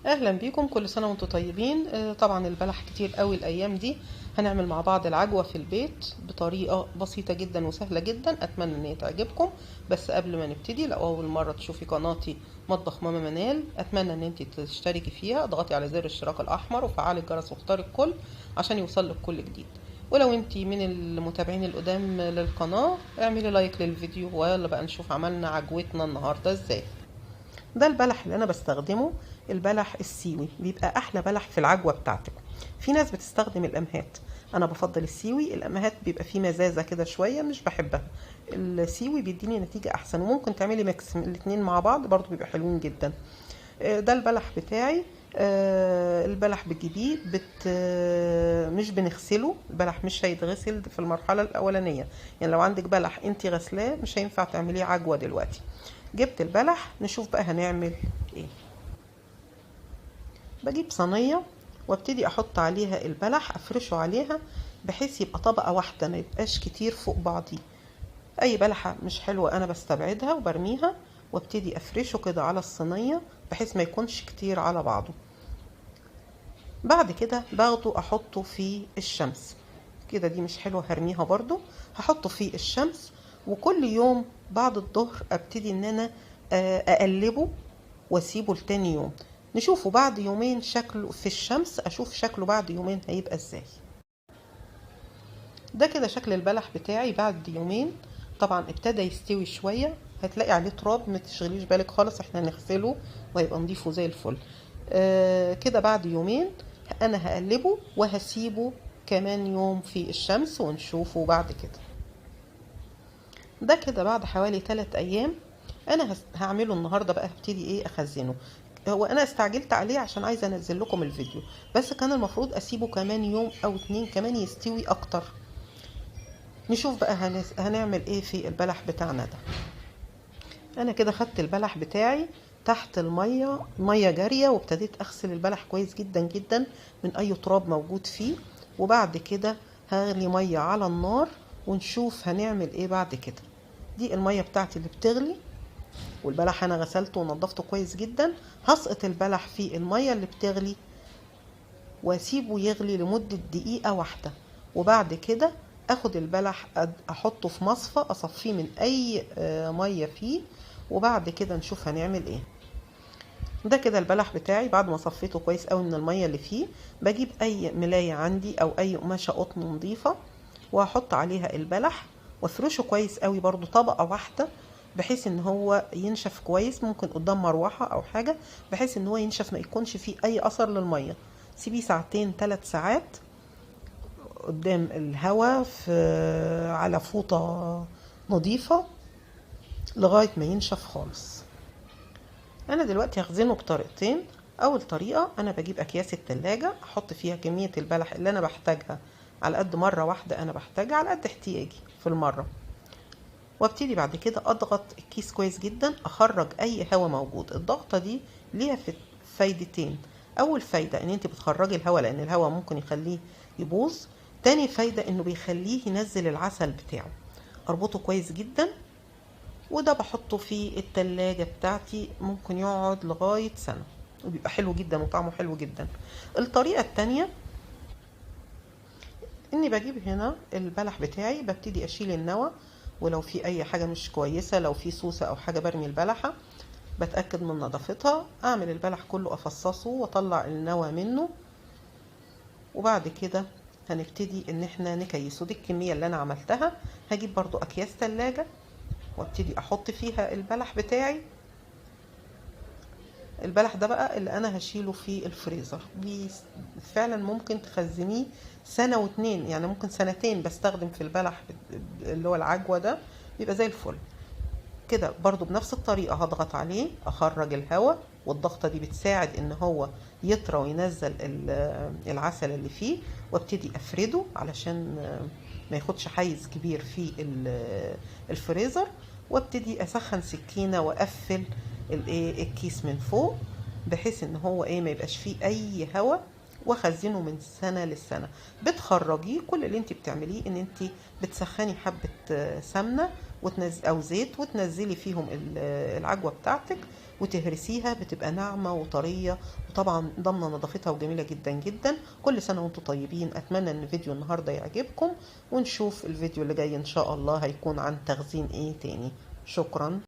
اهلا بيكم، كل سنه وانتم طيبين. طبعا البلح كتير قوي الايام دي. هنعمل مع بعض العجوه في البيت بطريقه بسيطه جدا وسهله جدا، اتمنى ان هي تعجبكم. بس قبل ما نبتدي، لو اول مره تشوفي قناتي مطبخ ماما منال، اتمنى ان انت تشتركي فيها، اضغطي على زر الاشتراك الاحمر وفعلي الجرس واختاري الكل عشان يوصلك كل جديد. ولو انت من المتابعين القدام للقناه، اعملي لايك للفيديو، ويلا بقى نشوف عملنا عجوتنا النهارده ازاي. ده البلح اللي انا بستخدمه، البلح السيوي بيبقى احلى بلح في العجوه بتاعتك. في ناس بتستخدم الامهات، انا بفضل السيوي. الامهات بيبقى فيه مزازه كده شويه، مش بحبها. السيوي بيديني نتيجه احسن، وممكن تعملي ميكس من الاتنين مع بعض برضو بيبقى حلوين جدا. ده البلح بتاعي. البلح بتجيبيه مش بنغسله، البلح مش هيتغسل في المرحله الاولانيه. يعني لو عندك بلح انت غسلاه مش هينفع تعمليه عجوه دلوقتي. جبت البلح، نشوف بقى هنعمل ايه. بجيب صينيه وابتدي احط عليها البلح، افرشه عليها بحيث يبقى طبقه واحده، ما يبقاش كتير فوق بعضيه. اي بلحه مش حلوه انا بستبعدها وبرميها، وابتدي افرشه كده على الصينيه بحيث ما يكونش كتير على بعضه. بعد كده باخده احطه في الشمس. كده دي مش حلوه، هرميها برضو. هحطه في الشمس، وكل يوم بعد الظهر ابتدي ان انا اقلبه واسيبه لتاني يوم. نشوفه بعد يومين شكله في الشمس، اشوف شكله بعد يومين هيبقى ازاي. ده كده شكل البلح بتاعي بعد يومين. طبعا ابتدى يستوي شوية، هتلاقي عليه تراب، ما تشغليش بالك خالص، احنا هنغسله وهيبقى نضيفه زي الفل. كده بعد يومين انا هقلبه وهسيبه كمان يوم في الشمس ونشوفه بعد كده. ده كده بعد حوالي 3 ايام. انا هعمله النهارده بقى، هبتدي ايه اخزنه. هو انا استعجلت عليه عشان عايزه انزل لكم الفيديو، بس كان المفروض اسيبه كمان يوم او 2 كمان يستوي اكتر. نشوف بقى هنعمل ايه في البلح بتاعنا ده. انا كده خدت البلح بتاعي تحت الميه، ميه جاريه، وابتديت اغسل البلح كويس جدا جدا من اي تراب موجود فيه. وبعد كده هغلي ميه على النار ونشوف هنعمل ايه بعد كده. دي الميه بتاعتي اللي بتغلي، والبلح انا غسلته ونضفته كويس جدا. هسقط البلح في الميه اللي بتغلي واسيبه يغلي لمدة دقيقة واحدة. وبعد كده اخد البلح احطه في مصفى اصفيه من اي مية فيه، وبعد كده نشوف هنعمل ايه. ده كده البلح بتاعي بعد ما صفيته كويس قوي من المية اللي فيه. بجيب اي ملاية عندي او اي قماشة قطن نظيفة، وهحط عليها البلح وافرشه كويس قوي برضو طبقة واحدة، بحيث ان هو ينشف كويس. ممكن قدام مروحة او حاجة بحيث ان هو ينشف، ما يكونش فيه اي اثر للمية. سيبيه ساعتين 3 ساعات قدام الهواء على فوطة نظيفة لغاية ما ينشف خالص. انا دلوقتي هخزنه بطريقتين. اول طريقة، انا بجيب اكياس التلاجة احط فيها كمية البلح اللي انا بحتاجها على قد مرة واحدة، انا بحتاجها على قد احتياجي في المرة. وابتدي بعد كده اضغط الكيس كويس جدا، اخرج اي هواء موجود. الضغطة دي ليها فايدتين. اول فايدة ان انت بتخرجي الهواء، لان الهواء ممكن يخليه يبوظ. تاني فايدة انه بيخليه ينزل العسل بتاعه. اربطه كويس جدا، وده بحطه في التلاجة بتاعتي، ممكن يقعد لغاية سنة وبيبقى حلو جدا وطعمه حلو جدا. الطريقة التانية اني بجيب هنا البلح بتاعي، ببتدي اشيل النوى، ولو في اي حاجة مش كويسة، لو في سوسة او حاجة برمي البلحة، بتأكد من نظافتها. اعمل البلح كله افصصه واطلع النوى منه، وبعد كده هنبتدي ان احنا نكيسه. دي الكمية اللي انا عملتها. هجيب برضو اكياس تلاجة وابتدي احط فيها البلح بتاعي. البلح ده بقى اللي انا هشيله في الفريزر. فعلا ممكن تخزنيه سنة واتنين، يعني ممكن سنتين بستخدم في البلح اللي هو العجوة ده، بيبقى زي الفل. كده برضو بنفس الطريقة هضغط عليه اخرج الهواء، والضغطة دي بتساعد ان هو يطرى وينزل العسل اللي فيه. وابتدي افرده علشان ما ياخدش حيز كبير في الفريزر. وابتدي اسخن سكينة واقفل الكيس من فوق، بحيث ان هو ما يبقاش فيه اي هواء. واخزنه من سنة للسنة. بتخرجيه، كل اللي انت بتعمليه ان انت بتسخني حبة سمنة او زيت وتنزلي فيهم العجوة بتاعتك، وتهرسيها بتبقى ناعمة وطرية، وطبعا ضامنة نظافتها وجميلة جدا جدا. كل سنة وانتم طيبين. اتمنى ان فيديو النهاردة يعجبكم، ونشوف الفيديو اللي جاي ان شاء الله هيكون عن تخزين ايه تاني. شكرا.